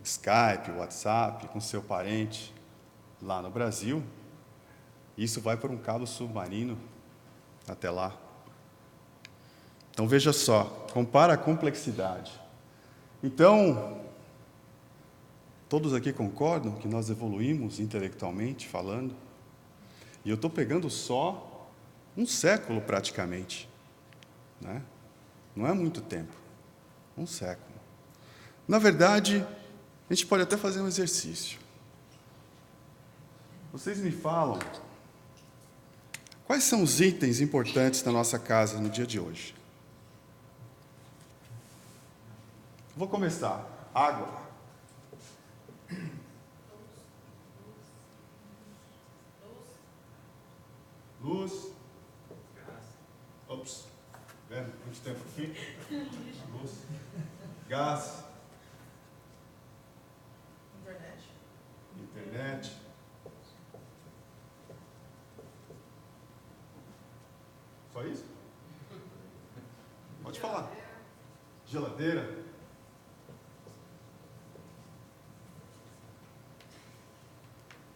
Skype, WhatsApp, com seu parente lá no Brasil, isso vai por um cabo submarino até lá. Então, veja só, compara a complexidade. Então, todos aqui concordam que nós evoluímos intelectualmente falando? E eu estou pegando só um século praticamente, né? Não é muito tempo, um século. Na verdade, a gente pode até fazer um exercício. Vocês me falam quais são os itens importantes da nossa casa no dia de hoje? Vou começar. Água. Luz. Ops. Vendo? Muito tempo aqui. Luz. Gás. Internet. Só isso? Pode falar. Geladeira.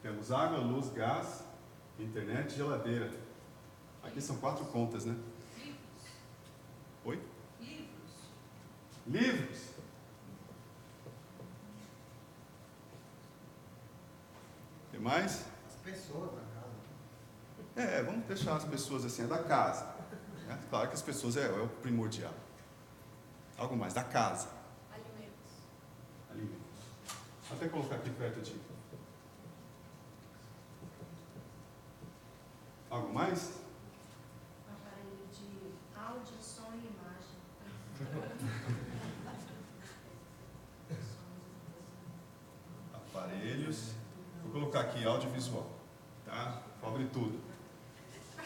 Temos água, luz, gás, internet e geladeira. Aqui são 4 contas, né? Livros. Oi? Livros. Livros. Tem mais? As pessoas na casa. Vamos deixar as pessoas assim, é da casa. Né? Claro que as pessoas é o primordial. Algo mais, da casa. Alimentos. Alimentos. Até colocar aqui perto de... Algo mais? Aparelho de áudio, som e imagem. Aparelhos. Vou colocar aqui audiovisual. Tá? Cobre tudo.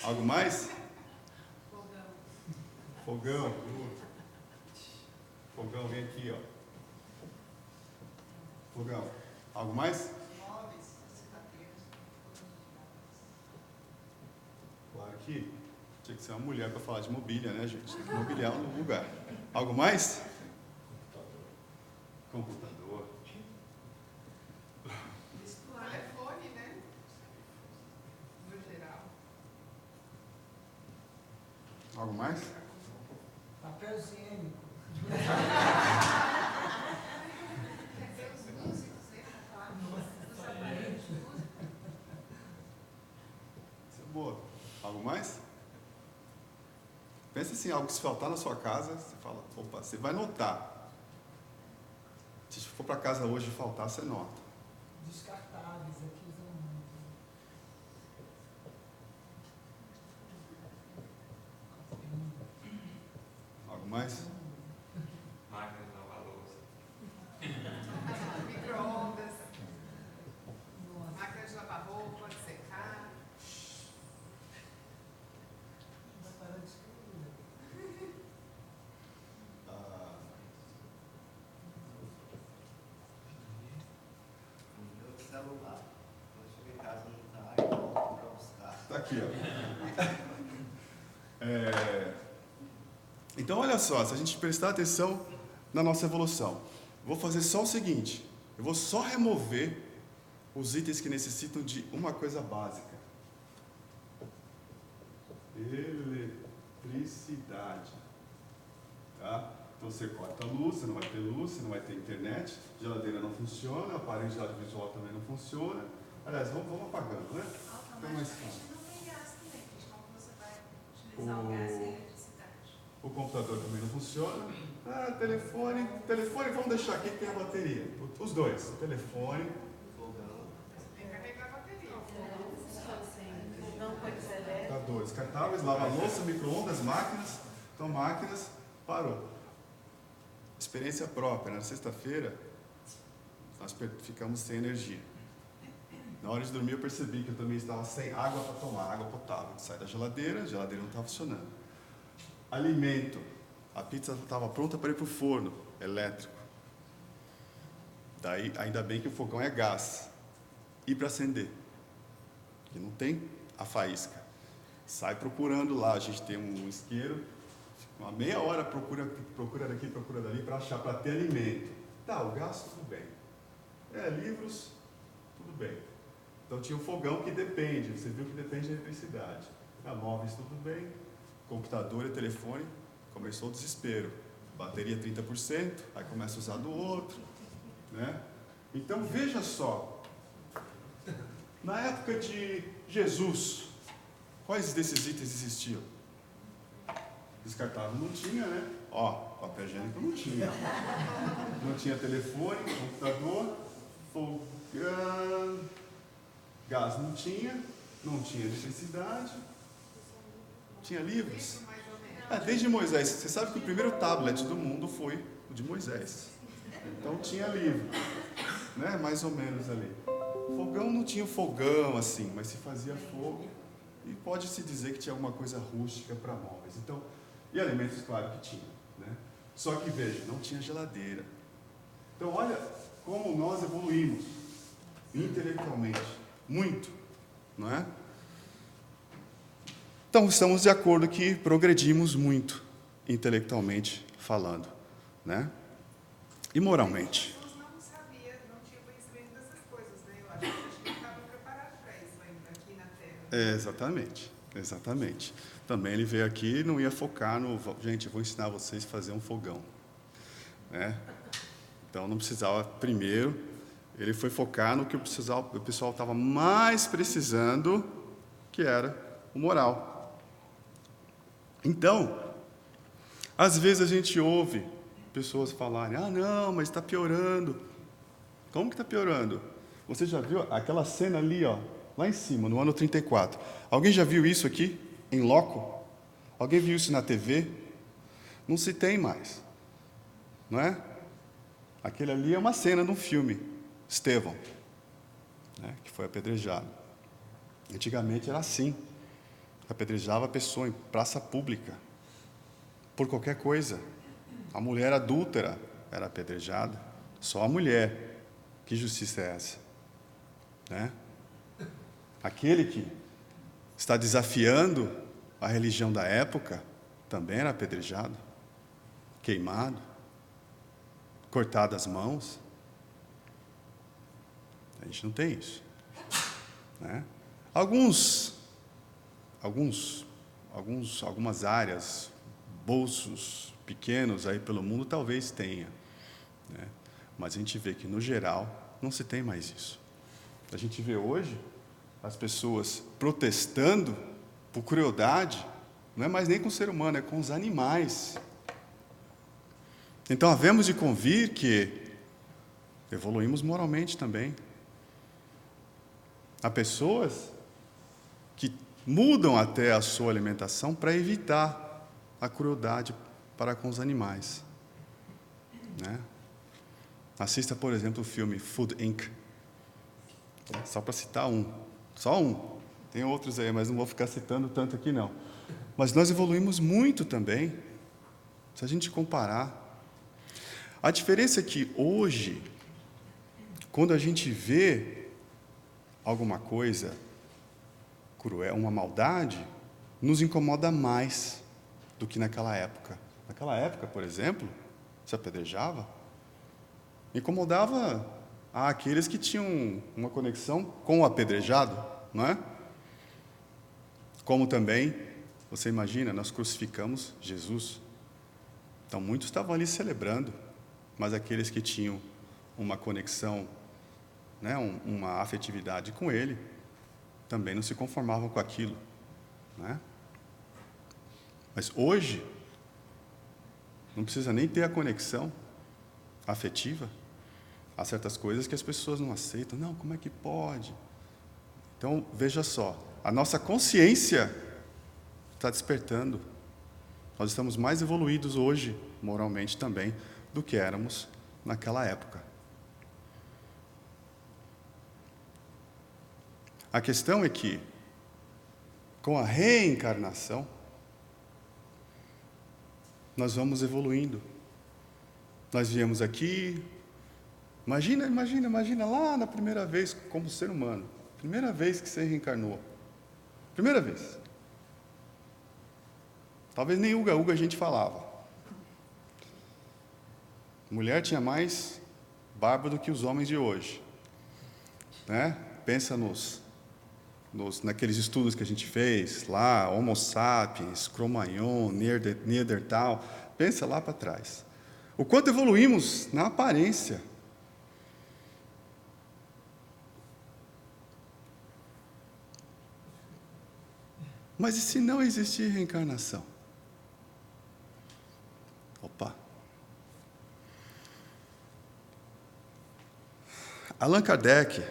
Algo mais? Fogão. Fogão. Fogão, vem aqui, ó. Fogão. Algo mais? Móveis, cicatriz. Claro que tinha que ser uma mulher para falar de mobília, né, gente? Tem que mobiliar um lugar. Algo mais? Computador. Telefone, né? No geral. Algo mais? Papel higiênico. Os músicos, né? Os aparelhos de música. Isso é boa. Algo mais? Pensa assim, algo que se faltar na sua casa, você fala, opa, você vai notar. Se for para casa hoje e faltar, você nota. Descartáveis, aqui usam muito. Algo mais? Máquina de lavar louça. Micro-ondas. Máquina de lavar roupa, de secar. Vai parar de escrever. Ah, O meu celular. Quando chego em casa não tá, eu volto para buscar. tá aqui, ó. Então, olha só, se a gente prestar atenção na nossa evolução, vou fazer só o seguinte, eu vou só remover os itens que necessitam de uma coisa básica. Eletricidade. Tá? Então, você corta a luz, você não vai ter luz, você não vai ter internet, geladeira não funciona, aparelho de audiovisual também não funciona. Aliás, vamos apagando, né? Fica mais fácil. Automaticamente não tem gás também, gente. Como você vai utilizar o gás e a eletricidade? O computador também não funciona. Telefone, vamos deixar aqui que tem a bateria. Os dois, telefone. Você tem que carregar a bateria. Não pode ser elétrico. Computador, descartáveis, lava-louça, micro-ondas, máquinas. Então, máquinas, parou. Experiência própria. Na sexta-feira, nós ficamos sem energia. Na hora de dormir, eu percebi que eu também estava sem água para tomar, água potável. Sai da geladeira, a geladeira não estava funcionando. Alimento. A pizza estava pronta para ir para o forno elétrico. Daí, ainda bem que o fogão é gás. E para acender? Porque não tem a faísca. Sai procurando lá. A gente tem um isqueiro. Uma meia hora procura daqui, procura dali para achar, para ter alimento. Tá, o gás tudo bem. Livros, tudo bem. Então tinha o fogão que depende, você viu que depende da eletricidade. Móveis, tudo bem. Computador e telefone, começou o desespero. Bateria 30%, aí começa a usar do outro. Né? Então veja só, na época de Jesus, quais desses itens existiam? Descartável não tinha, né? Papel higiênico não tinha. Não tinha telefone, computador, fogão, gás não tinha eletricidade, tinha livros. Desde Moisés. Você sabe que o primeiro tablet do mundo foi o de Moisés. Então tinha livro, né? Mais ou menos ali. Fogão não tinha fogão assim, mas se fazia fogo. E pode-se dizer que tinha alguma coisa rústica para móveis. Então, e alimentos, claro que tinha, né? Só que veja, não tinha geladeira. Então olha como nós evoluímos intelectualmente, muito, não é? Então estamos de acordo que progredimos muito intelectualmente falando, né? E moralmente. Jesus não sabia, não tinha conhecimento dessas coisas, né? Eu acho que a gente não estava preparado para isso ainda aqui na Terra. Exatamente. Também ele veio aqui e não ia focar no... Gente, eu vou ensinar vocês a fazer um fogão. Né? Então, não precisava... Primeiro, ele foi focar no que o pessoal estava mais precisando, que era o moral. Então, às vezes a gente ouve pessoas falarem, não, mas está piorando. Como que está piorando? Você já viu aquela cena ali, lá em cima, no ano 34? Alguém já viu isso aqui, em loco? Alguém viu isso na TV? Não se tem mais, não é? Aquele ali é uma cena de um filme, Estevão, né, que foi apedrejado. Antigamente era assim, apedrejava a pessoa em praça pública, por qualquer coisa. A mulher adúltera era apedrejada, só a mulher. Que justiça é essa? Né? Aquele que está desafiando a religião da época também era apedrejado, queimado, cortado as mãos. A gente não tem isso, né? Algumas áreas, bolsos pequenos aí pelo mundo talvez tenha, né? Mas a gente vê que no geral não se tem mais isso. A gente vê hoje as pessoas protestando por crueldade, não é mais nem com o ser humano, é com os animais. Então havemos de convir que evoluímos moralmente também. Há pessoas que mudam até a sua alimentação para evitar a crueldade para com os animais, né? Assista, por exemplo, o filme Food Inc. Só para citar só um. Tem outros aí, mas não vou ficar citando tanto aqui não. Mas nós evoluímos muito também, se a gente comparar. A diferença é que hoje, quando a gente vê alguma coisa cruel, uma maldade, nos incomoda mais do que naquela época. Naquela época, por exemplo, se apedrejava, incomodava aqueles que tinham uma conexão com o apedrejado, não é? Como também, você imagina, nós crucificamos Jesus. Então, muitos estavam ali celebrando, mas aqueles que tinham uma conexão, né, uma afetividade com Ele, também não se conformavam com aquilo, né? Mas hoje, não precisa nem ter a conexão afetiva. Há certas coisas que as pessoas não aceitam. Não, como é que pode? Então, veja só, a nossa consciência está despertando. Nós estamos mais evoluídos hoje, moralmente também, do que éramos naquela época. A questão é que, com a reencarnação, nós vamos evoluindo. Nós viemos aqui, imagina lá na primeira vez como ser humano, primeira vez que você reencarnou, primeira vez. Talvez nem uga a gente falava. Mulher tinha mais bárbaro do que os homens de hoje. Né? Pensa naqueles estudos que a gente fez lá, Homo sapiens, Cro-Magnon, Neandertal. Pensa lá para trás. O quanto evoluímos na aparência. Mas e se não existir reencarnação? Opa! Allan Kardec,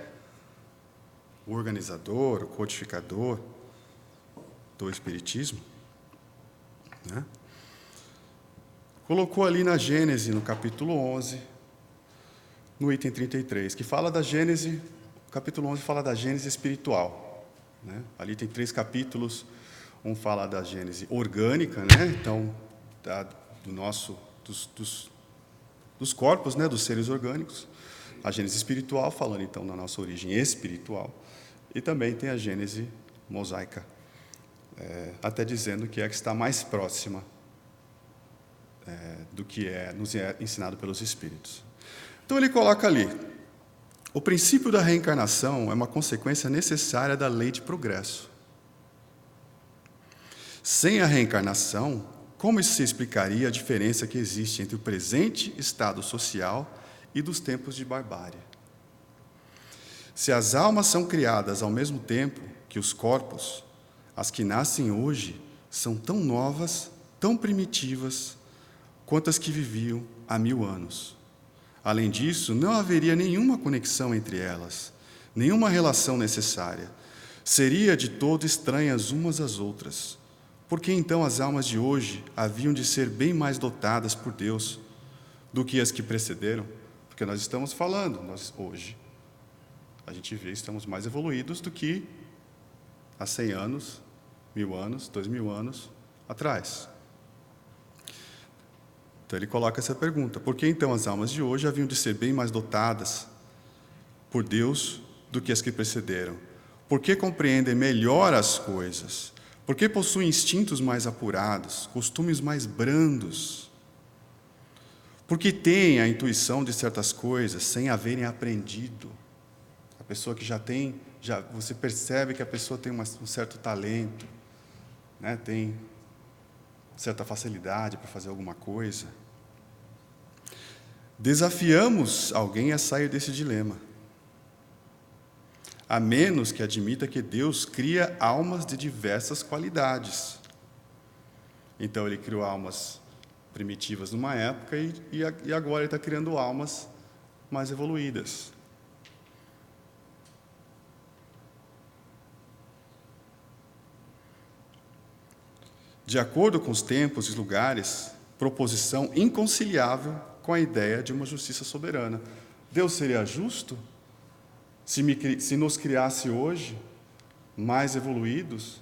o organizador, o codificador do Espiritismo, né, colocou ali na Gênese, no capítulo 11, no item 33, que fala da Gênese, o capítulo 11 fala da Gênese espiritual. Né? Ali tem 3 capítulos, um fala da Gênese orgânica, né? Então, dos corpos, né? Dos seres orgânicos, a Gênese espiritual, falando então da nossa origem espiritual, e também tem a Gênese mosaica, até dizendo que é a que está mais próxima do que nos é ensinado pelos Espíritos. Então ele coloca ali, o princípio da reencarnação é uma consequência necessária da lei de progresso. Sem a reencarnação, como se explicaria a diferença que existe entre o presente estado social e dos tempos de barbárie? Se as almas são criadas ao mesmo tempo que os corpos, as que nascem hoje são tão novas, tão primitivas, quanto as que viviam há 1000 anos. Além disso, não haveria nenhuma conexão entre elas, nenhuma relação necessária. Seria de todo estranhas umas às outras. Por que então as almas de hoje haviam de ser bem mais dotadas por Deus do que as que precederam? Porque nós estamos falando, hoje, a gente vê, estamos mais evoluídos do que há 100 anos, 1000 anos, 2000 anos atrás. Então ele coloca essa pergunta: por que então as almas de hoje haviam de ser bem mais dotadas por Deus do que as que precederam? Por que compreendem melhor as coisas? Por que possuem instintos mais apurados, costumes mais brandos? Porque têm a intuição de certas coisas sem haverem aprendido. A pessoa que você percebe que a pessoa tem um certo talento, né? Tem certa facilidade para fazer alguma coisa. Desafiamos alguém a sair desse dilema, a menos que admita que Deus cria almas de diversas qualidades. Então, ele criou almas primitivas numa época e agora ele está criando almas mais evoluídas. De acordo com os tempos e lugares, proposição inconciliável com a ideia de uma justiça soberana. Deus seria justo se nos criasse hoje mais evoluídos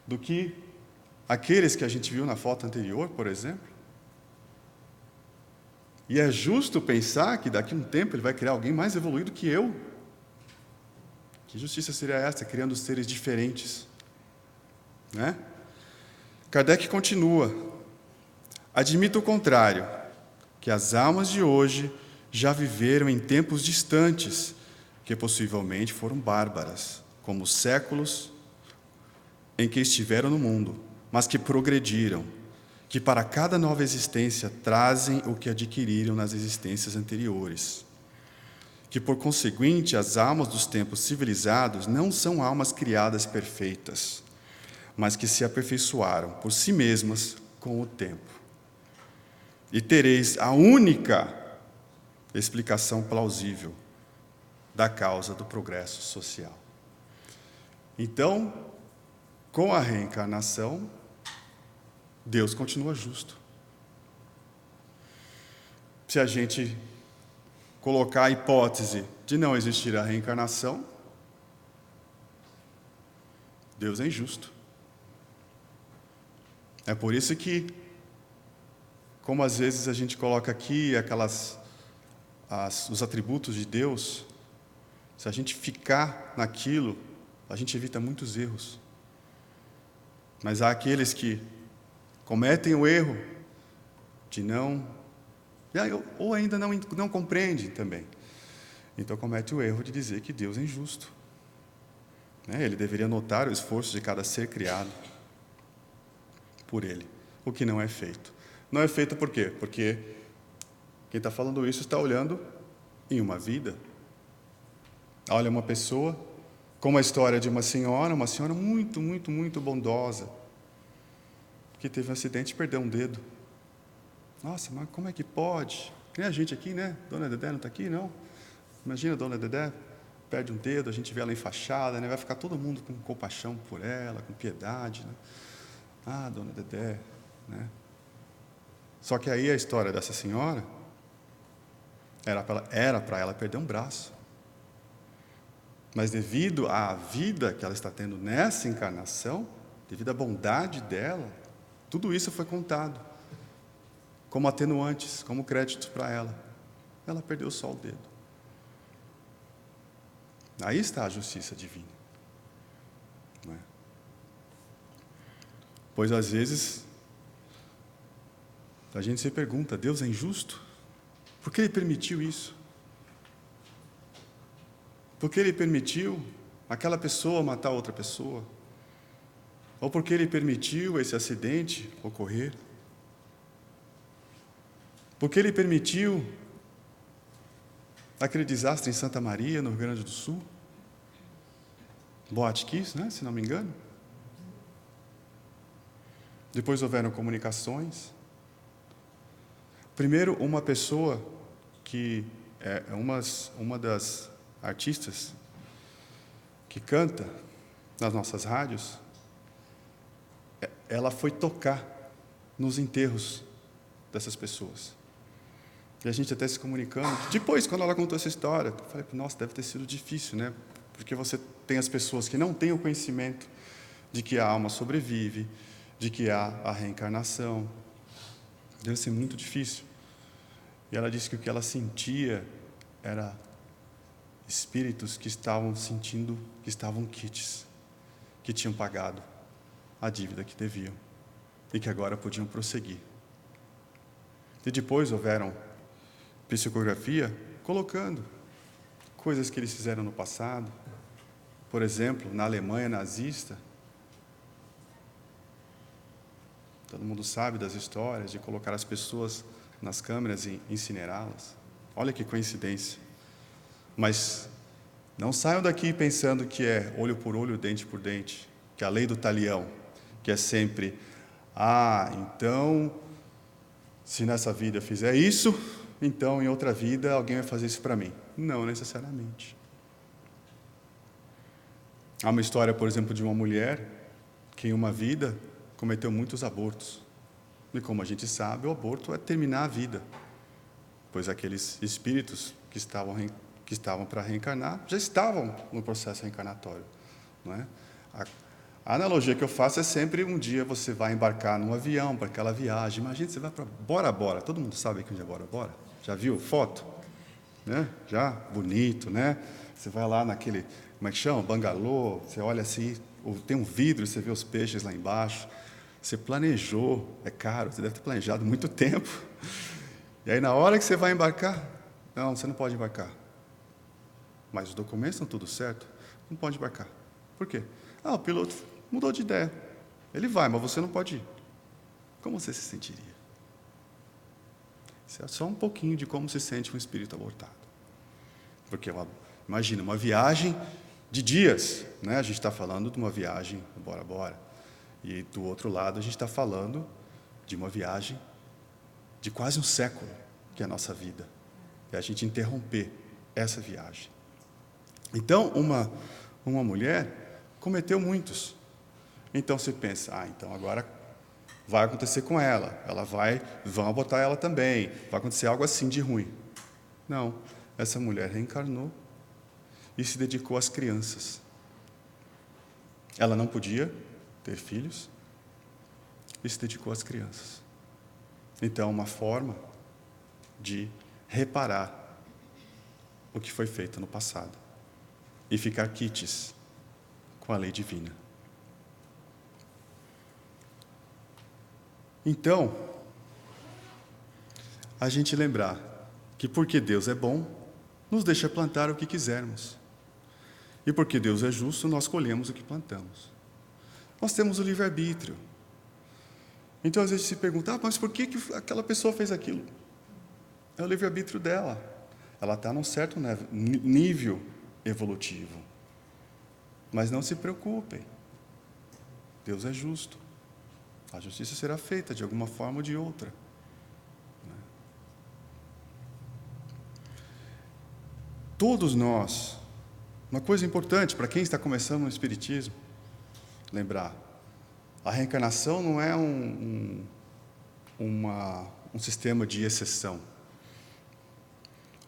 do que aqueles que a gente viu na foto anterior, por exemplo? E é justo pensar que daqui a um tempo ele vai criar alguém mais evoluído que eu? Que justiça seria essa, criando seres diferentes? Né? Kardec continua: admito o contrário, que as almas de hoje já viveram em tempos distantes, que possivelmente foram bárbaras, como os séculos em que estiveram no mundo, mas que progrediram, que para cada nova existência trazem o que adquiriram nas existências anteriores, que por conseguinte as almas dos tempos civilizados não são almas criadas perfeitas, mas que se aperfeiçoaram por si mesmas com o tempo. E tereis a única explicação plausível da causa do progresso social. Então, com a reencarnação, Deus continua justo. Se a gente colocar a hipótese de não existir a reencarnação, Deus é injusto. É por isso que, como às vezes a gente coloca aqui os atributos de Deus, se a gente ficar naquilo, a gente evita muitos erros. Mas há aqueles que cometem o erro de não, ou ainda não compreendem também. Então comete o erro de dizer que Deus é injusto. Ele deveria notar o esforço de cada ser criado por Ele, o que não é feito. Não é feito por quê? Porque quem está falando isso está olhando em uma vida. Olha uma pessoa, como a história de uma senhora muito, muito, muito bondosa, que teve um acidente e perdeu um dedo. Nossa, mas como é que pode? Que nem a gente aqui, né? Dona Dedé não está aqui, não? Imagina a Dona Dedé, perde um dedo, a gente vê ela enfaixada, né? Vai ficar todo mundo com compaixão por ela, com piedade, né? Ah, Dona Dedé, né? Só que aí a história dessa senhora era para ela perder um braço. Mas devido à vida que ela está tendo nessa encarnação, devido à bondade dela, tudo isso foi contado como atenuantes, como créditos para ela. Ela perdeu só o dedo. Aí está a justiça divina. Não é? Pois às vezes a gente se pergunta, Deus é injusto? Por que Ele permitiu isso? Por que Ele permitiu aquela pessoa matar outra pessoa? Ou por que Ele permitiu esse acidente ocorrer? Por que Ele permitiu aquele desastre em Santa Maria, no Rio Grande do Sul? Boate Kiss, né? Se não me engano. Depois houveram comunicações. Primeiro, uma pessoa que é uma das artistas que canta nas nossas rádios, ela foi tocar nos enterros dessas pessoas. E a gente até se comunicando. Depois, quando ela contou essa história, eu falei, nossa, deve ter sido difícil, né? Porque você tem as pessoas que não têm o conhecimento de que a alma sobrevive, de que há a reencarnação. Deve ser muito difícil. E ela disse que o que ela sentia era espíritos que estavam sentindo que estavam quites, que tinham pagado a dívida que deviam e que agora podiam prosseguir. E depois houveram psicografia colocando coisas que eles fizeram no passado. Por exemplo, na Alemanha nazista, todo mundo sabe das histórias de colocar as pessoas nas câmeras e incinerá-las. Olha que coincidência. Mas não saiam daqui pensando que é olho por olho, dente por dente, que é a lei do talião, que é sempre, então, se nessa vida eu fizer isso, então em outra vida alguém vai fazer isso para mim. Não necessariamente. Há uma história, por exemplo, de uma mulher que em uma vida cometeu muitos abortos. E como a gente sabe, o aborto é terminar a vida, pois aqueles espíritos que estavam para reencarnar já estavam no processo reencarnatório, não é? A analogia que eu faço é sempre, um dia você vai embarcar num avião para aquela viagem. Imagina, você vai para Bora Bora. Todo mundo sabe que onde é Bora Bora? Já viu foto? Né? Já? Bonito, né? Você vai lá naquele, como é que chama? Bangalô. Você olha assim, tem um vidro, você vê os peixes lá embaixo. Você planejou, é caro, você deve ter planejado muito tempo. E aí, na hora que você vai embarcar, não, você não pode embarcar. Mas os documentos estão tudo certo, não pode embarcar. Por quê? O piloto mudou de ideia. Ele vai, mas você não pode ir. Como você se sentiria? Isso é só um pouquinho de como se sente um espírito abortado. Porque, imagina, uma viagem de dias, né? A gente está falando de uma viagem, Bora Bora. E do outro lado, a gente está falando de uma viagem de quase um século, que é a nossa vida. É a gente interromper essa viagem. Então, uma mulher cometeu muitos. Então, você pensa, então agora vai acontecer com ela. Vão botar ela também. Vai acontecer algo assim de ruim. Não, essa mulher reencarnou e se dedicou às crianças. Ela não podia ter filhos e se dedicou às crianças. Então, uma forma de reparar o que foi feito no passado e ficar quites com a lei divina. Então, a gente lembrar que porque Deus é bom, nos deixa plantar o que quisermos. E porque Deus é justo, nós colhemos o que plantamos. Nós temos o livre-arbítrio. Então, às vezes, se pergunta, mas por que aquela pessoa fez aquilo? É o livre-arbítrio dela. Ela está num certo nível evolutivo. Mas não se preocupem. Deus é justo. A justiça será feita de alguma forma ou de outra. Todos nós, uma coisa importante para quem está começando no Espiritismo, lembrar, a reencarnação não é um sistema de exceção.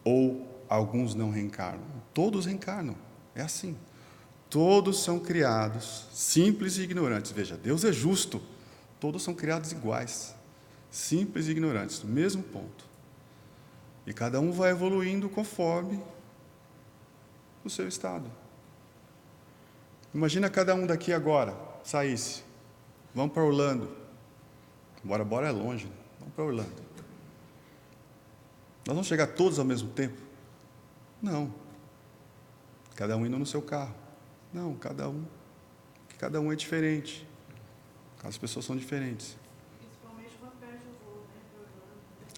Ou alguns não reencarnam. Todos reencarnam. É assim. Todos são criados simples e ignorantes. Veja, Deus é justo. Todos são criados iguais. Simples e ignorantes, no mesmo ponto. E cada um vai evoluindo conforme o seu estado. Imagina cada um daqui agora, saísse. Vamos para Orlando. Bora é longe. Vamos para Orlando. Nós vamos chegar todos ao mesmo tempo? Não. Cada um indo no seu carro. Não, cada um é diferente. As pessoas são diferentes. Principalmente quando perde o voo,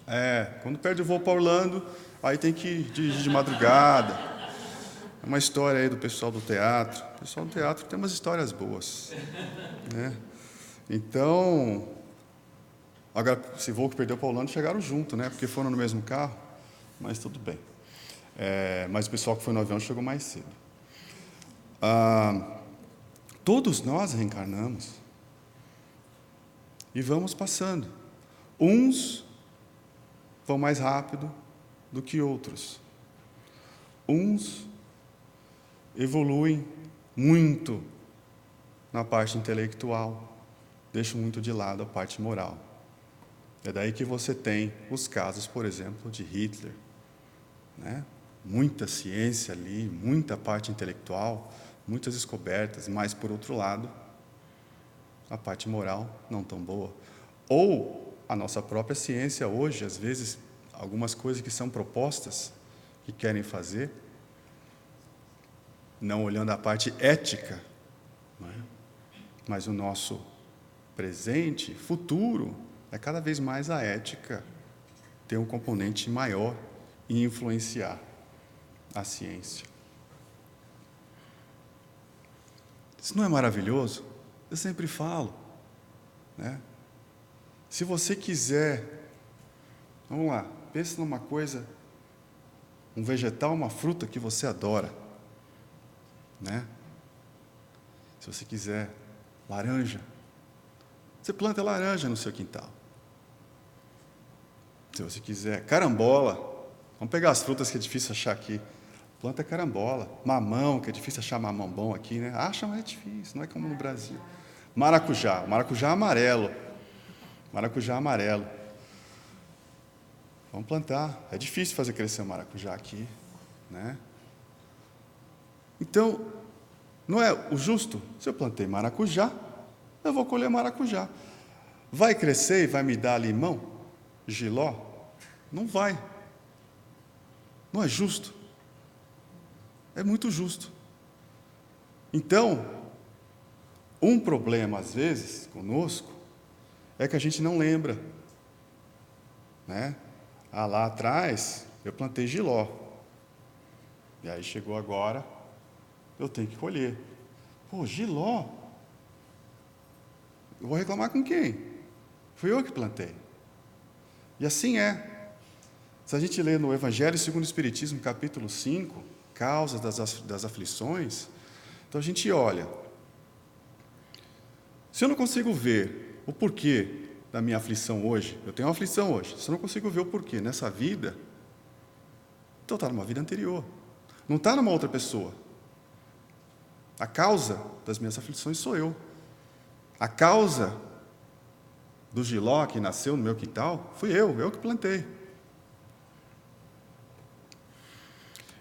né? Quando perde o voo para Orlando, aí tem que dirigir de madrugada. É uma história aí do pessoal do teatro. O pessoal do teatro tem umas histórias boas, né? Então, agora, esse voo que perdeu para Orlando, chegaram junto, né? Porque foram no mesmo carro, mas tudo bem. Mas o pessoal que foi no avião chegou mais cedo. Todos nós reencarnamos e vamos passando. Uns vão mais rápido do que outros. Uns evoluem muito na parte intelectual, deixam muito de lado a parte moral. É daí que você tem os casos, por exemplo, de Hitler, né? Muita ciência ali, muita parte intelectual, muitas descobertas, mas, por outro lado, a parte moral não tão boa. Ou a nossa própria ciência hoje, às vezes, algumas coisas que são propostas, que querem fazer, não olhando a parte ética, não é? Mas o nosso presente, futuro, é cada vez mais a ética ter um componente maior e influenciar a ciência. Isso não é maravilhoso? Eu sempre falo, né? Se você quiser, vamos lá, pense numa coisa, um vegetal, uma fruta que você adora, né? Se você quiser laranja, você planta laranja no seu quintal. Se você quiser carambola, vamos pegar as frutas que é difícil achar aqui. Planta carambola. Mamão, que é difícil achar mamão bom aqui, né? Acha, mas é difícil, não é como no Brasil. Maracujá. Maracujá amarelo. Maracujá amarelo. Vamos plantar. É difícil fazer crescer o maracujá aqui, né? Então, não é o justo? Se eu plantei maracujá, eu vou colher maracujá. Vai crescer e vai me dar limão? Jiló? Não vai. Não é justo. É muito justo. Então, um problema, às vezes, conosco, é que a gente não lembra, né? Lá atrás, eu plantei jiló. E aí chegou agora, eu tenho que colher. Pô, jiló? Eu vou reclamar com quem? Fui eu que plantei. E assim é. Se a gente lê no Evangelho segundo o Espiritismo, capítulo 5, causas das aflições, então a gente olha. Se eu não consigo ver o porquê da minha aflição hoje, eu tenho uma aflição hoje, se eu não consigo ver o porquê nessa vida, então está numa vida anterior. Não está numa outra pessoa. A causa das minhas aflições sou eu. A causa do jiló que nasceu no meu quintal, fui eu que plantei.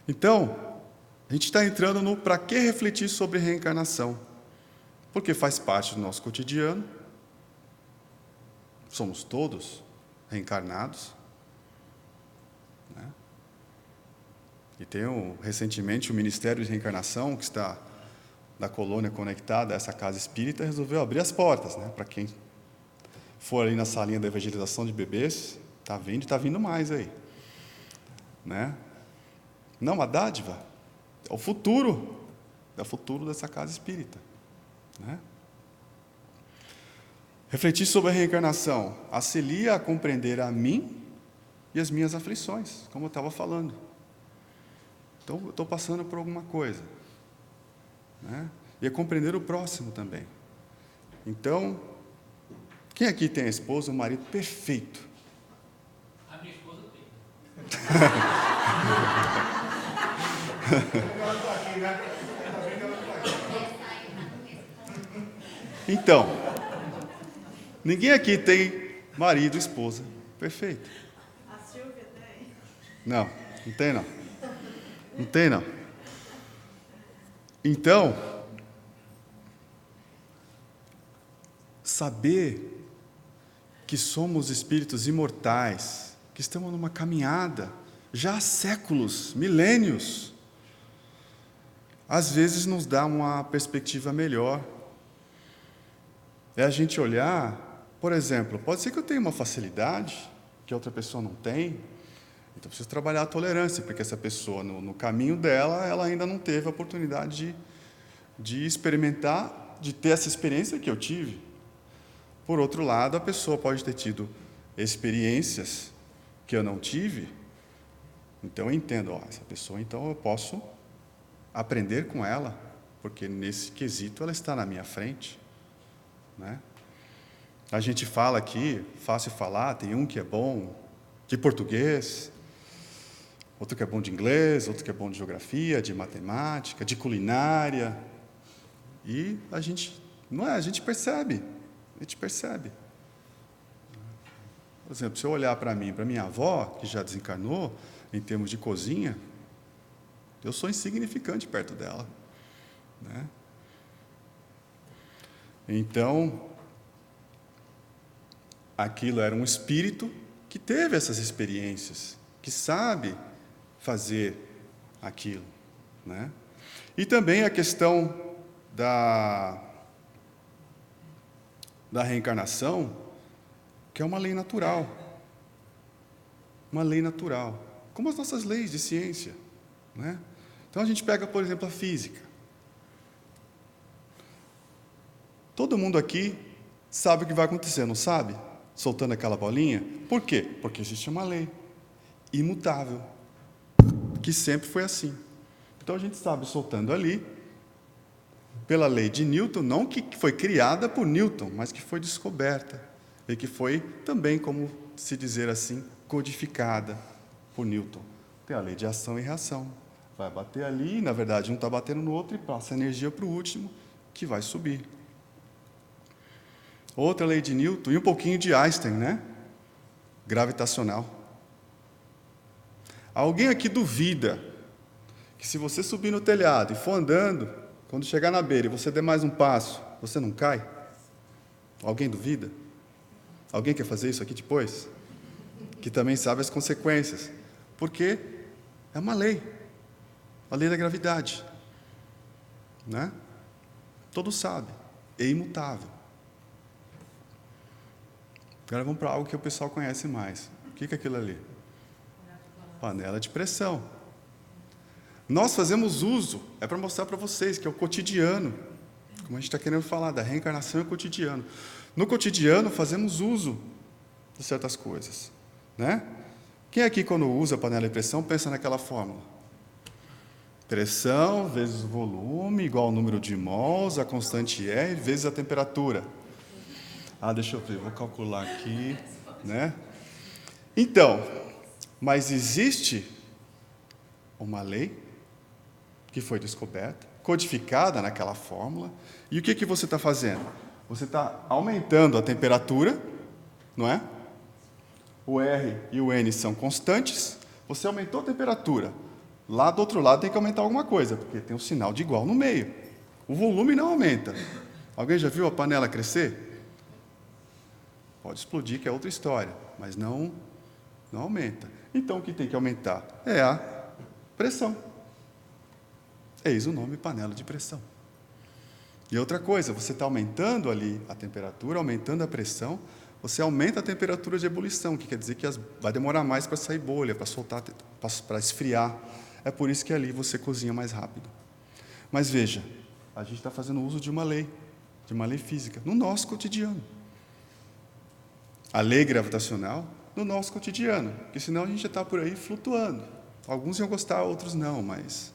Então, a gente está entrando no para que refletir sobre reencarnação? Porque faz parte do nosso cotidiano, somos todos reencarnados, né? E tem recentemente o Ministério de Reencarnação, que está da colônia conectada a essa casa espírita, resolveu abrir as portas, né? Para quem for ali na salinha da evangelização de bebês, está vindo e está vindo mais aí. Né? Não, a dádiva é o futuro dessa casa espírita. Né? Refletir sobre a reencarnação auxilia a compreender a mim e as minhas aflições, como eu estava falando. Então, eu estou passando por alguma coisa. Né? E a compreender o próximo também. Então, quem aqui tem a esposa, o marido perfeito? A minha esposa tem. Então, ninguém aqui tem marido, esposa perfeito. A Silvia tem. Não, não tem não. Não tem não. Então, saber que somos espíritos imortais, que estamos numa caminhada já há séculos, milênios, às vezes nos dá uma perspectiva melhor. É a gente olhar, por exemplo, pode ser que eu tenha uma facilidade que a outra pessoa não tem, então preciso trabalhar a tolerância, porque essa pessoa, no caminho dela, ela ainda não teve a oportunidade de experimentar, de ter essa experiência que eu tive. Por outro lado, a pessoa pode ter tido experiências que eu não tive, então eu entendo, essa pessoa, então eu posso aprender com ela, porque nesse quesito ela está na minha frente. Né? A gente fala aqui, fácil falar, tem um que é bom de português, outro que é bom de inglês, outro que é bom de geografia, de matemática, de culinária, e a gente, não é, a gente percebe. Por exemplo, se eu olhar para mim, para minha avó, que já desencarnou, em termos de cozinha, eu sou insignificante perto dela. Né? Então, aquilo era um espírito que teve essas experiências, que sabe fazer aquilo. Né? E também a questão da reencarnação, que é uma lei natural. Uma lei natural. Como as nossas leis de ciência. Né? Então, a gente pega, por exemplo, a física. Todo mundo aqui sabe o que vai acontecer, não sabe? Soltando aquela bolinha. Por quê? Porque existe uma lei imutável, que sempre foi assim. Então, a gente sabe, soltando ali, pela lei de Newton, não que foi criada por Newton, mas que foi descoberta, e que foi também, como se dizer assim, codificada por Newton. Tem a lei de ação e reação. Vai bater ali, na verdade, um está batendo no outro e passa energia para o último, que vai subir. Outra lei de Newton e um pouquinho de Einstein, né? Gravitacional. Alguém aqui duvida que se você subir no telhado e for andando, quando chegar na beira e você der mais um passo, você não cai? Alguém duvida? Alguém quer fazer isso aqui depois? Que também sabe as consequências. Porque é uma lei. A lei da gravidade. Né? Todos sabem. É imutável. Agora vamos para algo que o pessoal conhece mais. O que é aquilo ali? Panela de pressão. Nós fazemos uso, é para mostrar para vocês que é o cotidiano. Como a gente está querendo falar, da reencarnação é o cotidiano. No cotidiano, fazemos uso de certas coisas. Né? Quem aqui, quando usa a panela de pressão, pensa naquela fórmula? Pressão vezes o volume, igual ao número de mols, a constante R, vezes a temperatura. Deixa eu ver, vou calcular aqui. Né? Então, mas existe uma lei que foi descoberta, codificada naquela fórmula, e o que você está fazendo? Você está aumentando a temperatura, não é? O R e o N são constantes, você aumentou a temperatura. Lá do outro lado tem que aumentar alguma coisa, porque tem um sinal de igual no meio. O volume não aumenta. Alguém já viu a panela crescer? Pode explodir, que é outra história, mas não aumenta. Então, o que tem que aumentar é a Pressão. Eis o nome panela de pressão. E outra coisa, você está aumentando ali a temperatura, aumentando a pressão, você aumenta a temperatura de ebulição, que quer dizer que vai demorar mais para sair bolha, para soltar, para esfriar. É por isso que ali você cozinha mais rápido. Mas veja, a gente está fazendo uso de uma lei física, no nosso cotidiano. A lei gravitacional no nosso cotidiano, porque senão a gente já está por aí flutuando. Alguns iam gostar, outros não, mas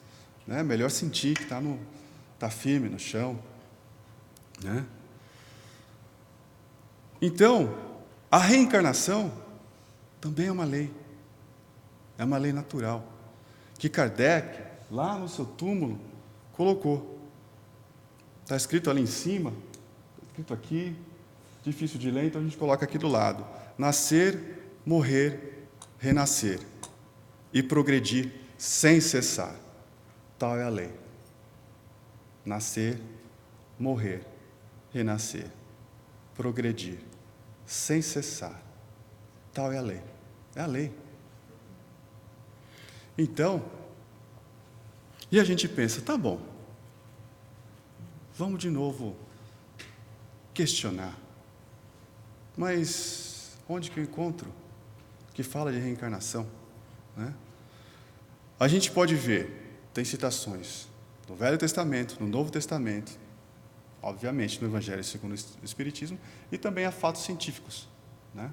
é melhor sentir que está firme no chão. Né? Então, a reencarnação também é uma lei natural, que Kardec, lá no seu túmulo, colocou. Está escrito ali em cima, está escrito aqui, difícil de ler, então a gente coloca aqui do lado: nascer, morrer, renascer e progredir sem cessar. Tal é a lei. Nascer, morrer, renascer, progredir sem cessar. Tal é a lei. É a lei. Então, e a gente pensa, tá bom, vamos de novo questionar. Mas onde que eu encontro que fala de reencarnação? Né? A gente pode ver, tem citações no Velho Testamento, no Novo Testamento, obviamente no Evangelho segundo o Espiritismo, e também há fatos científicos. Né?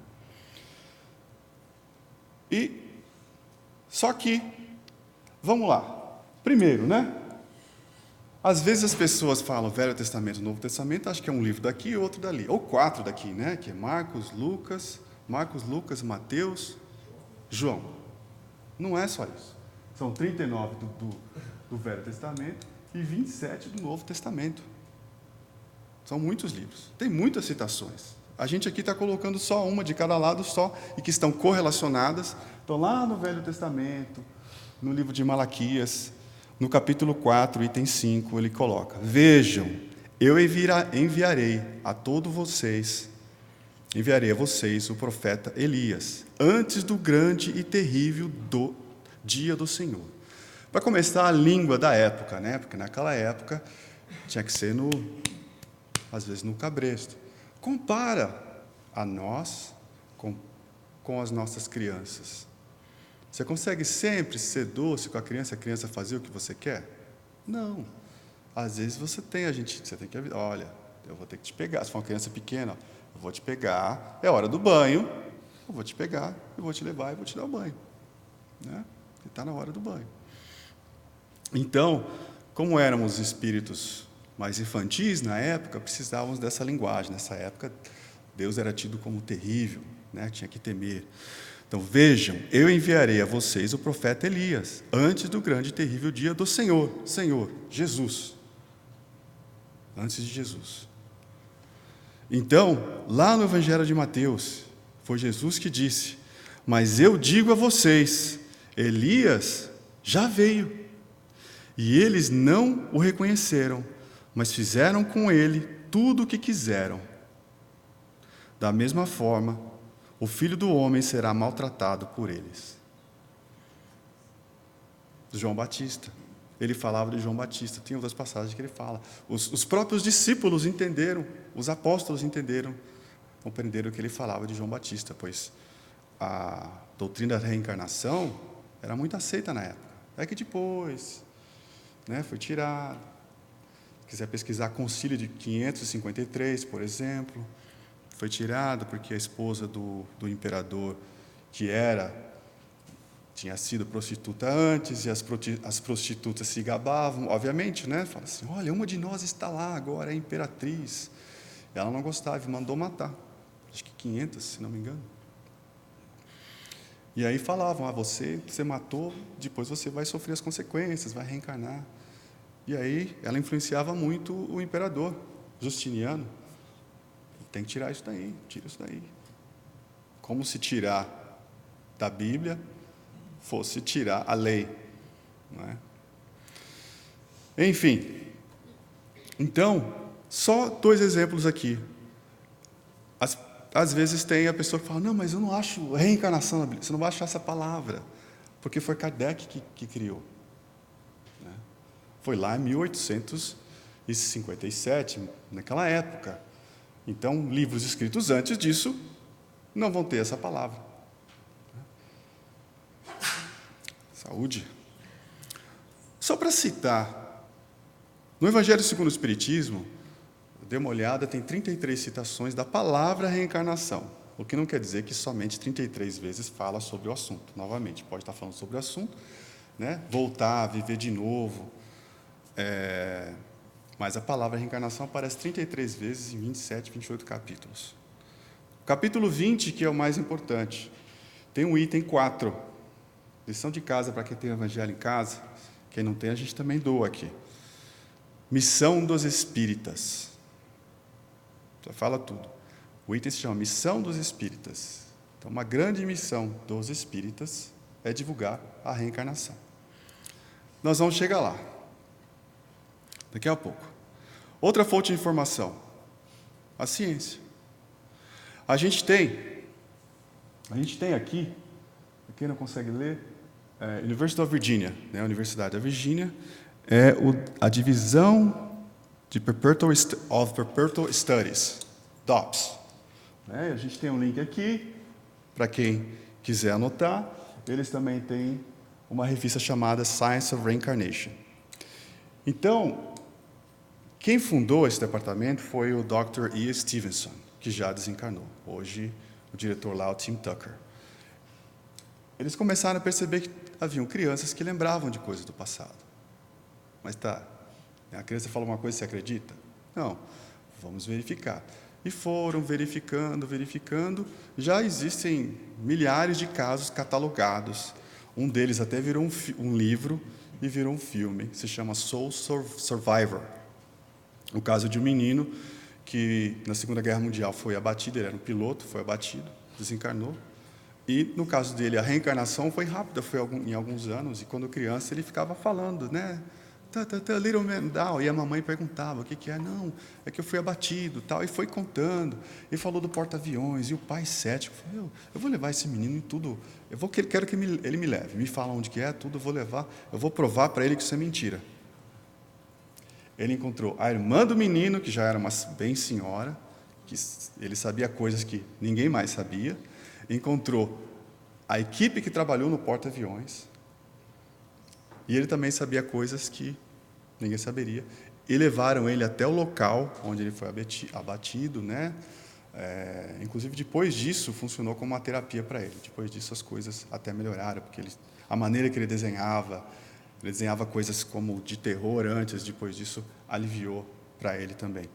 Só que, vamos lá, primeiro, né? Às vezes as pessoas falam Velho Testamento, Novo Testamento, acho que é um livro daqui e outro dali, ou 4 daqui, né? Que é Marcos, Lucas, Mateus, João. Não é só isso. São 39 do Velho Testamento e 27 do Novo Testamento. São muitos livros, tem muitas citações. A gente aqui está colocando só uma de cada lado só, e que estão correlacionadas. Estão lá no Velho Testamento, no livro de Malaquias, no capítulo 4, item 5, ele coloca: vejam, eu enviarei a vocês o profeta Elias, antes do grande e terrível dia do Senhor. Para começar, a língua da época, né? Porque naquela época tinha que ser às vezes no cabresto. Compara a nós com as nossas crianças. Você consegue sempre ser doce com a criança fazer o que você quer? Não. Às vezes você tem que avisar: olha, eu vou ter que te pegar. Se for uma criança pequena, eu vou te pegar, é hora do banho, eu vou te pegar, eu vou te levar e vou te dar o banho. Né? E está na hora do banho. Então, como éramos espíritos mais infantis na época, precisávamos dessa linguagem. Nessa época, Deus era tido como terrível, né? Tinha que temer. Então, vejam, eu enviarei a vocês o profeta Elias, antes do grande e terrível dia do Senhor, Jesus. Antes de Jesus. Então, lá no Evangelho de Mateus, foi Jesus que disse: mas eu digo a vocês, Elias já veio, e eles não o reconheceram, mas fizeram com ele tudo o que quiseram. Da mesma forma, o Filho do Homem será maltratado por eles. João Batista, ele falava de João Batista, tem outras passagens que ele fala. Os próprios discípulos entenderam, os apóstolos compreenderam que ele falava de João Batista, pois a doutrina da reencarnação era muito aceita na época. É que depois, né, foi tirado. Se quiser pesquisar, Concílio de 553, por exemplo, foi tirado porque a esposa do imperador, que tinha sido prostituta antes, e as prostitutas se gabavam, obviamente, né? Fala assim: olha, uma de nós está lá agora, é imperatriz. Ela não gostava e mandou matar, acho que 500, se não me engano. E aí falavam: você matou, depois você vai sofrer as consequências, vai reencarnar. E aí ela influenciava muito o imperador Justiniano. Tem que tirar isso daí, tira isso daí. Como se tirar da Bíblia fosse tirar a lei. Não é? Enfim, então, só 2 exemplos aqui. Às vezes tem a pessoa que fala: não, mas eu não acho reencarnação na Bíblia. Você não vai achar essa palavra, porque foi Kardec que criou. foi lá em 1857, naquela época. Então, livros escritos antes disso não vão ter essa palavra. Saúde. Só para citar, no Evangelho segundo o Espiritismo, dê uma olhada, tem 33 citações da palavra reencarnação, o que não quer dizer que somente 33 vezes fala sobre o assunto. Novamente, pode estar falando sobre o assunto, né? Voltar, viver de novo, mas a palavra reencarnação aparece 33 vezes em 27, 28 capítulos. O capítulo 20, que é o mais importante, tem um item 4, lição de casa para quem tem o Evangelho em casa. Quem não tem, a gente também doa aqui. Missão dos Espíritas. Já fala tudo. O item se chama Missão dos Espíritas. Então, uma grande missão dos Espíritas é divulgar a reencarnação. Nós vamos chegar lá, daqui a pouco. Outra fonte de informação, a ciência. A gente tem aqui, quem não consegue ler, University of Virginia, né? A Universidade da Virgínia é a divisão de Perpetual Studies, DOPS. Né? A gente tem um link aqui, para quem quiser anotar. Eles também têm uma revista chamada Science of Reincarnation. Então, quem fundou esse departamento foi o Dr. E. Stevenson, que já desencarnou. Hoje, o diretor lá é o Tim Tucker. Eles começaram a perceber que haviam crianças que lembravam de coisas do passado. Mas tá, a criança fala uma coisa, você acredita? Não, vamos verificar. E foram verificando. Já existem milhares de casos catalogados. Um deles até virou um livro e virou um filme. Se chama Soul Survivor. O caso de um menino que, na Segunda Guerra Mundial, foi abatido. Ele era um piloto, foi abatido, desencarnou. E, no caso dele, a reencarnação foi rápida, foi em alguns anos. E, quando criança, ele ficava falando, né? Little man down. E a mamãe perguntava, o que é? Não, é que eu fui abatido, tal. E foi contando. E falou do porta-aviões. E o pai cético falou, eu vou levar esse menino em tudo. Quero que ele me leve. Me fala onde que é, tudo, eu vou levar. Eu vou provar para ele que isso é mentira. Ele encontrou a irmã do menino, que já era uma bem senhora, que ele sabia coisas que ninguém mais sabia. Encontrou a equipe que trabalhou no porta-aviões, e ele também sabia coisas que ninguém saberia, e levaram ele até o local onde ele foi abatido, né? Inclusive, depois disso, funcionou como uma terapia para ele. Depois disso, as coisas até melhoraram, porque a maneira que ele desenhava coisas como de terror antes, depois disso, aliviou para ele também.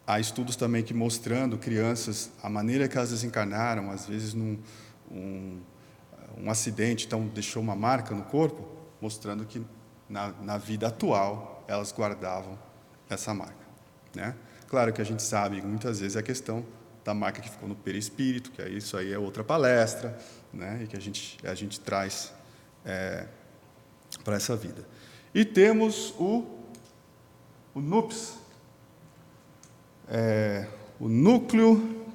Há estudos também que mostrando crianças, a maneira que elas desencarnaram, às vezes um acidente, então deixou uma marca no corpo, mostrando que na vida atual elas guardavam essa marca, né? Claro que a gente sabe que muitas vezes é a questão da marca que ficou no perispírito, que isso aí é outra palestra, né? E que a gente traz para essa vida. E temos o NUPS, o Núcleo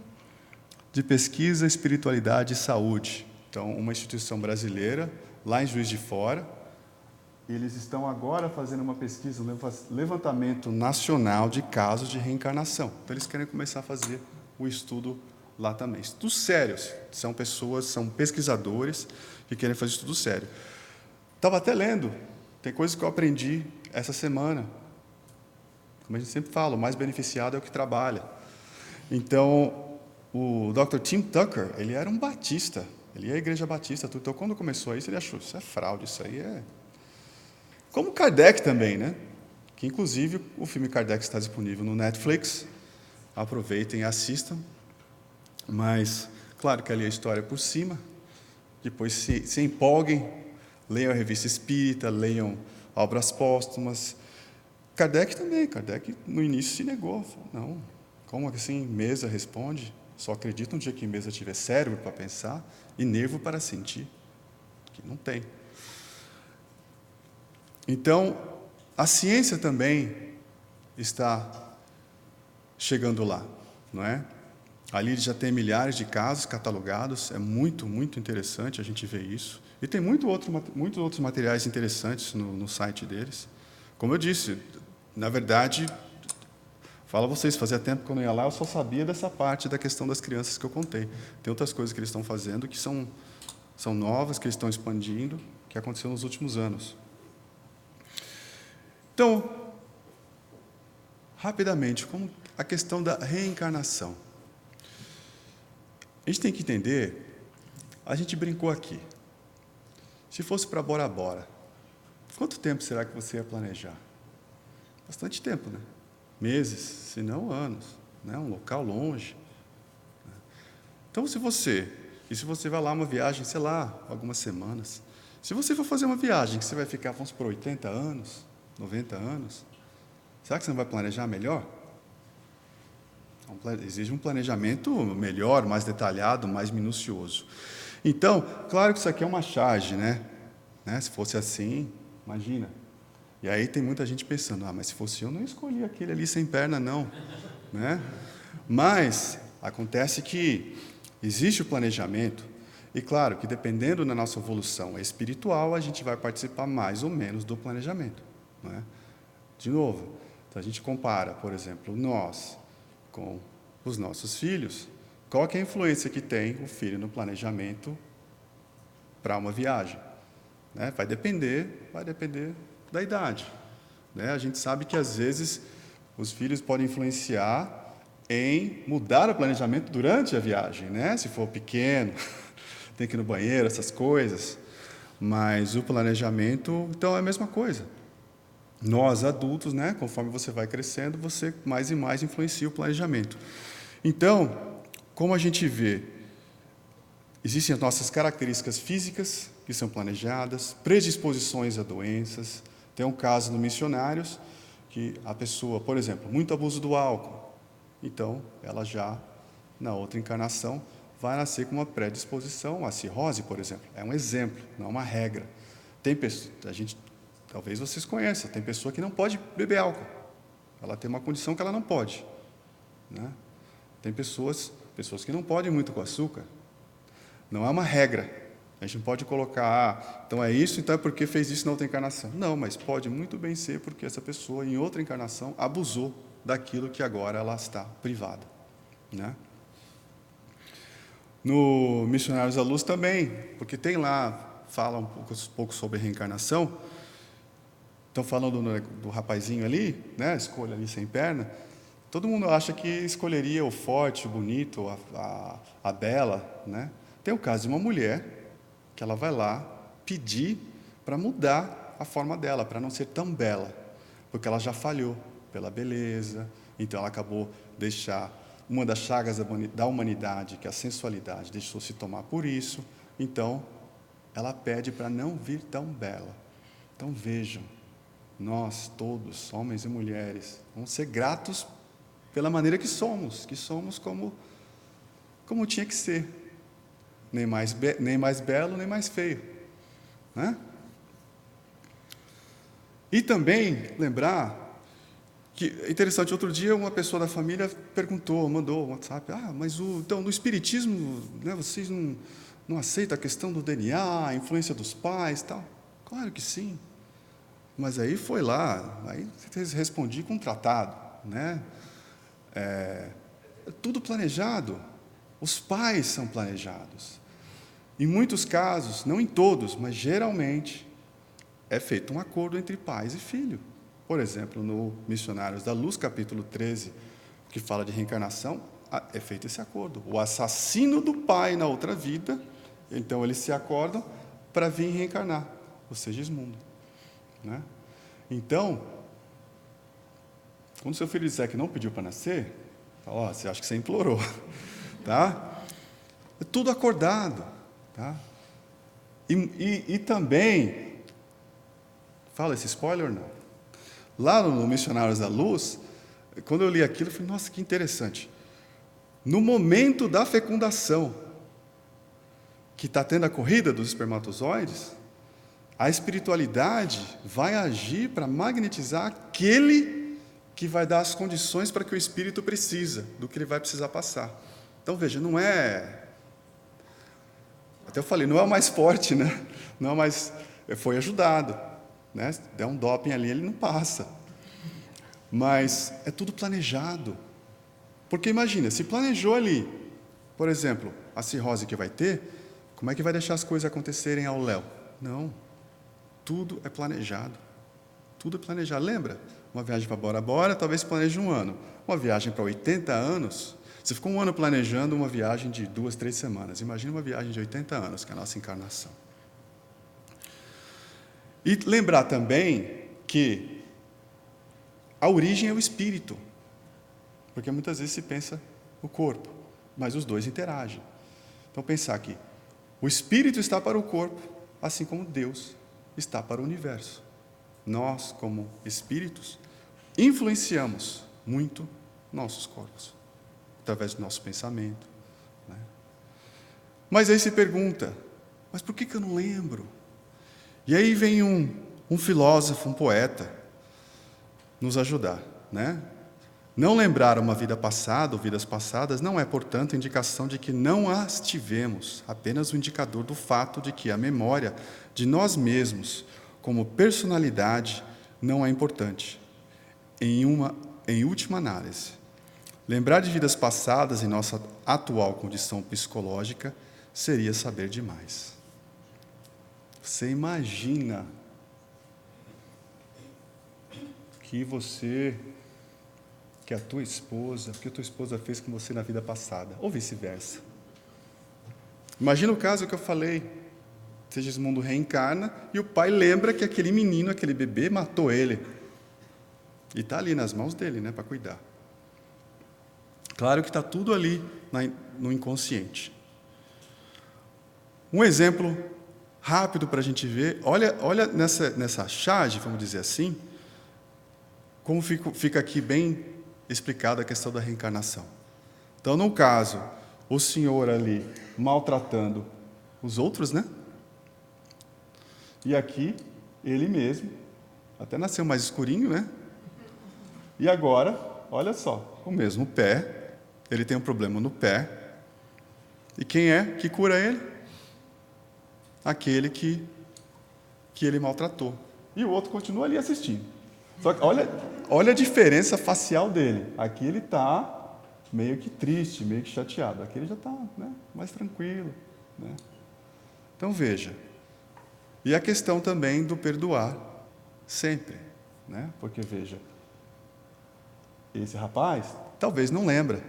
de Pesquisa, Espiritualidade e Saúde. Então, uma instituição brasileira, lá em Juiz de Fora. Eles estão agora fazendo uma pesquisa, um levantamento nacional de casos de reencarnação. Então, eles querem começar a fazer o estudo lá também. Estudos sérios. São pesquisadores que querem fazer estudo sério. Estava até lendo, tem coisas que eu aprendi essa semana. Como a gente sempre fala, o mais beneficiado é o que trabalha. Então, o Dr. Tim Tucker, ele era um batista, ele ia à igreja batista, tudo. Então, quando começou isso, ele achou, isso é fraude, isso aí é... Como Kardec também, né? Que, inclusive, o filme Kardec está disponível no Netflix. Aproveitem e assistam. Mas, claro que ali a história é por cima. Depois se empolguem, leiam a Revista Espírita, leiam obras póstumas. Kardec também, Kardec no início se negou, falou, não, como assim mesa responde? Só acredita um dia que mesa tiver cérebro para pensar e nervo para sentir, que não tem. Então, a ciência também está chegando lá, não é? Ali já tem milhares de casos catalogados, é muito, muito interessante a gente ver isso. E tem muitos outros materiais interessantes no site deles. Como eu disse, na verdade, falo a vocês, fazia tempo que eu não ia lá, eu só sabia dessa parte da questão das crianças que eu contei. Tem outras coisas que eles estão fazendo que são novas, que eles estão expandindo, que aconteceu nos últimos anos. Então, rapidamente, como a questão da reencarnação. A gente tem que entender, a gente brincou aqui. Se fosse para Bora Bora, quanto tempo será que você ia planejar? Bastante tempo, né? Meses, se não anos, né? Um local longe. Então, se você vai lá uma viagem, sei lá, algumas semanas, se você for fazer uma viagem que você vai ficar, vamos por 80 anos, 90 anos, será que você não vai planejar melhor? Exige um planejamento melhor, mais detalhado, mais minucioso. Então, claro que isso aqui é uma charge, né? Se fosse assim, imagina. E aí tem muita gente pensando, mas se fosse eu, não escolhi aquele ali sem perna, não. Né? Mas acontece que existe o planejamento, e claro que dependendo da nossa evolução espiritual, a gente vai participar mais ou menos do planejamento. Né? De novo, então a gente compara, por exemplo, nós com os nossos filhos, qual que é a influência que tem o filho no planejamento para uma viagem? Né? Vai depender da idade. Né? A gente sabe que, às vezes, os filhos podem influenciar em mudar o planejamento durante a viagem. Né? Se for pequeno, tem que ir no banheiro, essas coisas. Mas o planejamento, então, é a mesma coisa. Nós, adultos, né, conforme você vai crescendo, você mais e mais influencia o planejamento. Então, como a gente vê, existem as nossas características físicas, que são planejadas, predisposições a doenças. Tem um caso no Missionários, que a pessoa, por exemplo, muito abuso do álcool. Então, ela já, na outra encarnação, vai nascer com uma predisposição à cirrose, por exemplo. É um exemplo, não é uma regra. Tem pessoa, talvez vocês conheçam, tem pessoa que não pode beber álcool. Ela tem uma condição que ela não pode. Né? Tem pessoas que não podem muito com açúcar. Não é uma regra. A gente não pode colocar, então é isso, então é porque fez isso na outra encarnação. Não, mas pode muito bem ser porque essa pessoa, em outra encarnação, abusou daquilo que agora ela está privada. Né? No Missionários da Luz também, porque tem lá, fala um pouco sobre reencarnação. Estão falando do rapazinho ali, né, escolha ali sem perna. Todo mundo acha que escolheria o forte, o bonito, a bela. Né? Tem o caso de uma mulher que ela vai lá pedir para mudar a forma dela, para não ser tão bela, porque ela já falhou pela beleza. Então ela acabou deixar uma das chagas da humanidade, que é a sensualidade, deixou-se tomar por isso. Então ela pede para não vir tão bela. Então vejam, nós todos, homens e mulheres, vamos ser gratos pela maneira que somos como tinha que ser, nem mais belo, nem mais feio, né? E também lembrar que é interessante, outro dia uma pessoa da família mandou um WhatsApp, mas então no espiritismo, né, vocês não aceitam a questão do DNA, a influência dos pais, tal? Claro que sim. Mas aí foi lá, aí respondi com um tratado, né? É tudo planejado. Os pais são planejados. Em muitos casos, não em todos, mas geralmente, é feito um acordo entre pais e filho. Por exemplo, no Missionários da Luz, capítulo 13, que fala de reencarnação, é feito esse acordo. O assassino do pai na outra vida, então eles se acordam para vir reencarnar, o Segismundo. Né? Então, quando seu filho disser que não pediu para nascer, você acha que você implorou. Tá? É tudo acordado. Tá? E também, fala esse spoiler ou não? Lá no Missionários da Luz, quando eu li aquilo, eu falei, nossa, que interessante. No momento da fecundação, que está tendo a corrida dos espermatozoides, a espiritualidade vai agir para magnetizar aquele que vai dar as condições para que o espírito precisa, do que ele vai precisar passar. Então, veja, não é... Até eu falei, não é o mais forte, né? Não é o mais... Foi ajudado. né? Se der um doping ali, ele não passa. Mas é tudo planejado. Porque imagina, se planejou ali, por exemplo, a cirrose que vai ter, como é que vai deixar as coisas acontecerem ao léu? Não. Tudo é planejado. Tudo é planejado. Lembra? Uma viagem para Bora Bora, talvez planeje 1 ano. Uma viagem para 80 anos, você ficou 1 ano planejando uma viagem de 2, 3 semanas. Imagina uma viagem de 80 anos, que é a nossa encarnação. E lembrar também que a origem é o espírito. Porque muitas vezes se pensa o corpo, mas os dois interagem. Então, pensar que o espírito está para o corpo, assim como Deus está para o universo. Nós, como espíritos, influenciamos muito nossos corpos, através do nosso pensamento, né? Mas aí se pergunta, mas por que eu não lembro? E aí vem um filósofo, um poeta, nos ajudar, né? Não lembrar uma vida passada ou vidas passadas não é, portanto, indicação de que não as tivemos, apenas um indicador do fato de que a memória de nós mesmos, como personalidade, não é importante. Em última análise, lembrar de vidas passadas em nossa atual condição psicológica seria saber demais. Você imagina que a tua esposa, o que a tua esposa fez com você na vida passada, ou vice-versa. Imagina o caso que eu falei, Segismundo reencarna e o pai lembra que aquele menino, aquele bebê, matou ele. E está ali nas mãos dele, né, para cuidar. Claro que está tudo ali no inconsciente. Um exemplo rápido para a gente ver, olha nessa charge, vamos dizer assim, como fica aqui bem explicada a questão da reencarnação. Então, no caso, o senhor ali maltratando os outros, né? E aqui, ele mesmo, até nasceu mais escurinho, né? E agora, olha só, o mesmo pé, ele tem um problema no pé. E quem é que cura ele? Aquele que ele maltratou. E o outro continua ali assistindo. Só que olha a diferença facial dele. Aqui ele está meio que triste, meio que chateado. Aqui ele já está, né, mais tranquilo, né? Então veja. E a questão também do perdoar sempre, né? Porque veja, esse rapaz talvez não lembra.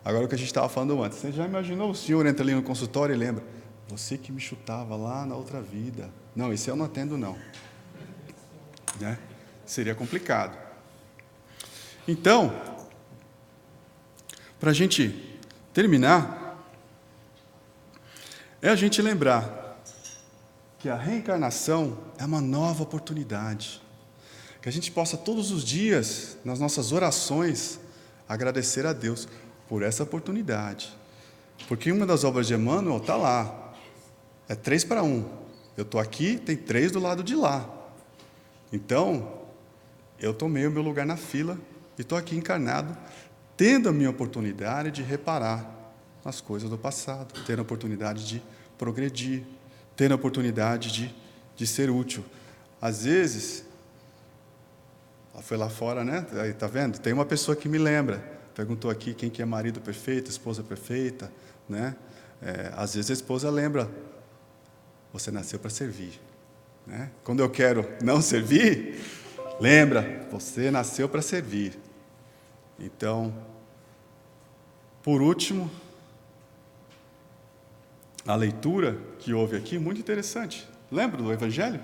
Agora o que a gente estava falando antes, você já imaginou o senhor entra ali no consultório e lembra? Você que me chutava lá na outra vida. Não, esse eu não atendo não. Né? Seria complicado. Então, para a gente terminar, é a gente lembrar que a reencarnação é uma nova oportunidade. Que a gente possa todos os dias, nas nossas orações, agradecer a Deus por essa oportunidade. Porque uma das obras de Emmanuel está lá. É 3-1. Eu estou aqui, tem 3 do lado de lá. Então, eu tomei o meu lugar na fila e estou aqui encarnado, tendo a minha oportunidade de reparar as coisas do passado, tendo a oportunidade de progredir, tendo a oportunidade de ser útil. Às vezes, foi lá fora, né? Aí, tá vendo? Tem uma pessoa que me lembra, perguntou aqui quem que é marido perfeito, esposa perfeita, né? Às vezes a esposa lembra, você nasceu para servir, né? Quando eu quero não servir, lembra, você nasceu para servir. Então, por último, a leitura que houve aqui, muito interessante. Lembra do Evangelho?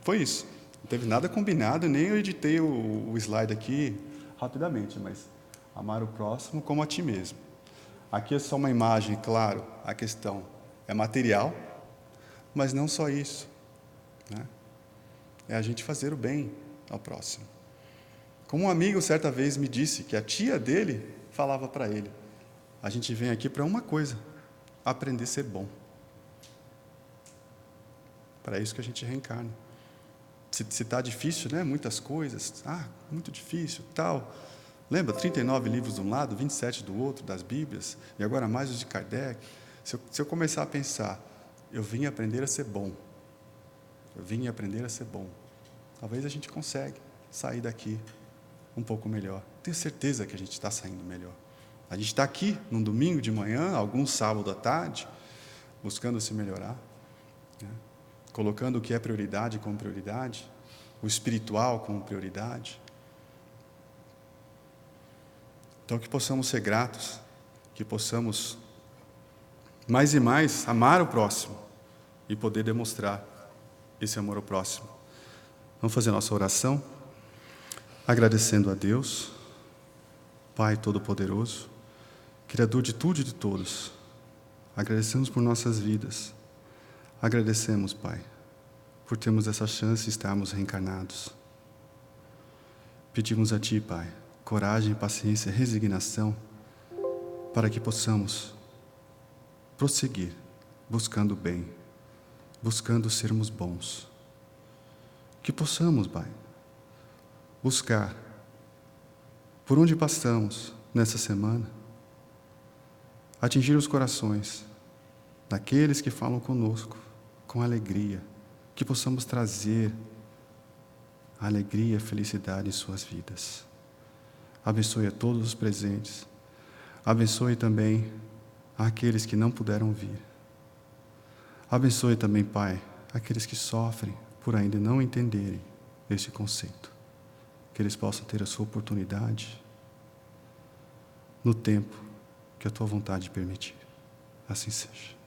Foi isso. Não teve nada combinado, nem eu editei o slide aqui rapidamente, mas amar o próximo como a ti mesmo. Aqui é só uma imagem, claro, a questão é material, mas não só isso, né? É a gente fazer o bem ao próximo. Como um amigo certa vez me disse que a tia dele falava para ele, a gente vem aqui para uma coisa, aprender a ser bom. Para isso que a gente reencarna. Se está difícil, né? Muitas coisas, muito difícil, tal. Lembra, 39 livros de um lado, 27 do outro, das Bíblias, e agora mais os de Kardec. Se eu começar a pensar, eu vim aprender a ser bom. Eu vim aprender a ser bom. talvez a gente consegue sair daqui um pouco melhor. Tenho certeza que a gente está saindo melhor. A gente está aqui num domingo de manhã, algum sábado à tarde, buscando se melhorar, né? Colocando o que é prioridade como prioridade, o espiritual como prioridade. Então, que possamos ser gratos, que possamos mais e mais amar o próximo e poder demonstrar esse amor ao próximo. Vamos fazer nossa oração, agradecendo a Deus, Pai Todo-Poderoso, Criador de tudo e de todos. Agradecemos por nossas vidas. Agradecemos, Pai, por termos essa chance de estarmos reencarnados. Pedimos a Ti, Pai, coragem, paciência, resignação, para que possamos prosseguir buscando o bem, buscando sermos bons. Que possamos, Pai, buscar por onde passamos nessa semana, atingir os corações daqueles que falam conosco com alegria, que possamos trazer a alegria e a felicidade em suas vidas. Abençoe a todos os presentes, abençoe também aqueles que não puderam vir. Abençoe também, Pai, aqueles que sofrem por ainda não entenderem este conceito, que eles possam ter a sua oportunidade no tempo que a Tua vontade permitir. Assim seja.